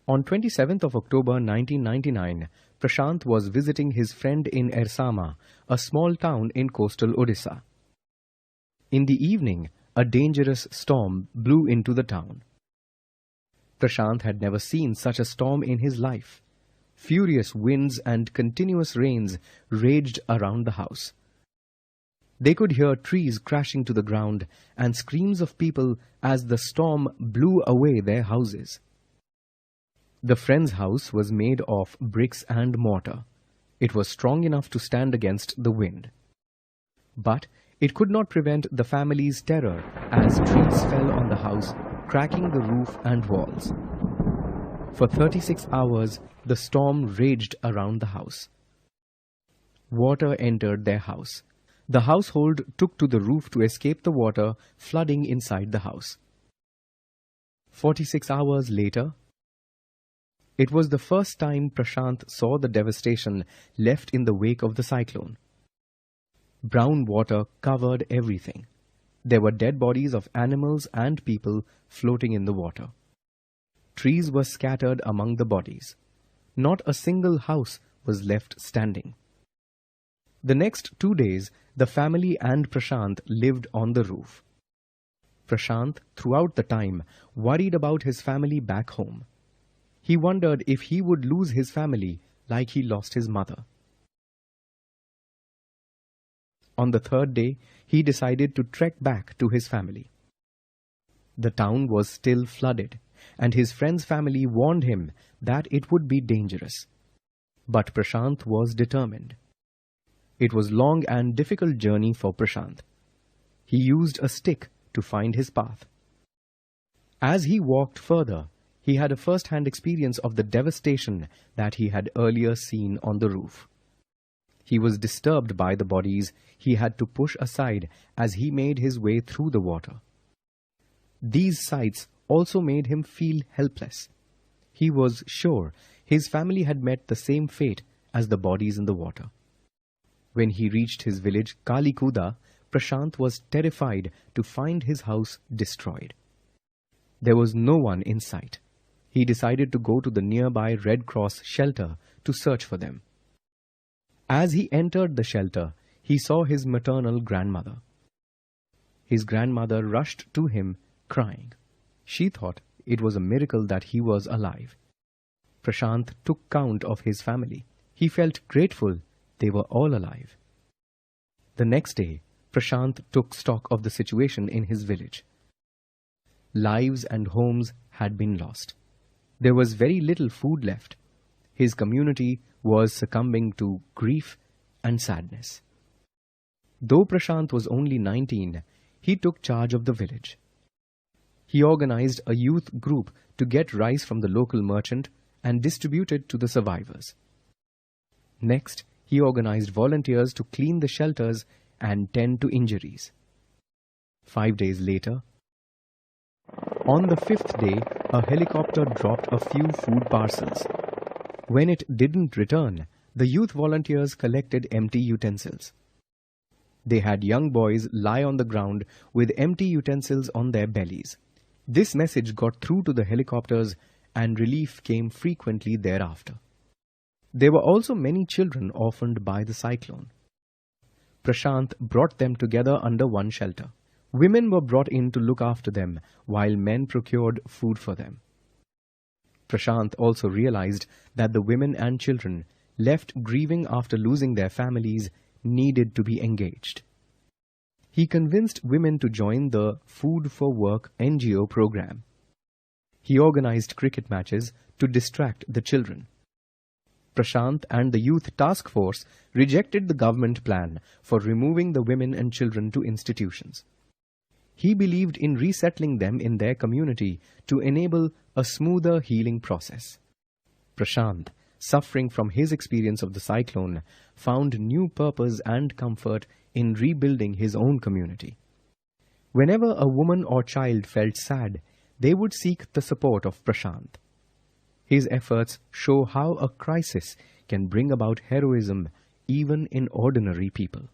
On 27th of October 1999, Prashant was visiting his friend in Ersama, a small town in coastal Odisha. In the evening, a dangerous storm blew into the town. Prashant had never seen such a storm in his life. Furious winds and continuous rains raged around the house. They could hear trees crashing to the ground and screams of people as the storm blew away their houses. The friend's house was made of bricks and mortar. It was strong enough to stand against the wind. But it could not prevent the family's terror as trees fell on the house, cracking the roof and walls. For 36 hours, the storm raged around the house. Water entered their house. The household took to the roof to escape the water flooding inside the house. 46 hours later, it was the first time Prashant saw the devastation left in the wake of the cyclone. Brown water covered everything. There were dead bodies of animals and people floating in the water. Trees were scattered among the bodies. Not a single house was left standing. The next 2 days, the family and Prashant lived on the roof. Prashant, throughout the time, worried about his family back home. He wondered if he would lose his family like he lost his mother. On the third day, he decided to trek back to his family. The town was still flooded, and his friend's family warned him that it would be dangerous. But Prashant was determined. It was a long and difficult journey for Prashant. He used a stick to find his path. As he walked further, he had a first-hand experience of the devastation that he had earlier seen on the roof. He was disturbed by the bodies he had to push aside as he made his way through the water. These sights also made him feel helpless. He was sure his family had met the same fate as the bodies in the water. When he reached his village, Kalikuda, Prashant was terrified to find his house destroyed. There was no one in sight. He decided to go to the nearby Red Cross shelter to search for them. As he entered the shelter, he saw his maternal grandmother. His grandmother rushed to him, crying. She thought it was a miracle that he was alive. Prashant took count of his family. He felt grateful they were all alive. The next day, Prashant took stock of the situation in his village. Lives and homes had been lost. There was very little food left. His community was succumbing to grief and sadness. Though Prashant was only 19, he took charge of the village. He organized a youth group to get rice from the local merchant and distribute it to the survivors. Next, he organized volunteers to clean the shelters and tend to injuries. 5 days later, on the 5th day, a helicopter dropped a few food parcels. When it didn't return, the youth volunteers collected empty utensils. They had young boys lie on the ground with empty utensils on their bellies. This message got through to the helicopters and relief came frequently thereafter. There were also many children orphaned by the cyclone. Prashant brought them together under one shelter. Women were brought in to look after them, while men procured food for them. Prashant also realized that the women and children, left grieving after losing their families, needed to be engaged. He convinced women to join the Food for Work NGO program. He organized cricket matches to distract the children. Prashant and the Youth Task Force rejected the government plan for removing the women and children to institutions. He believed in resettling them in their community to enable a smoother healing process. Prashant, suffering from his experience of the cyclone, found new purpose and comfort in rebuilding his own community. Whenever a woman or child felt sad, they would seek the support of Prashant. His efforts show how a crisis can bring about heroism even in ordinary people.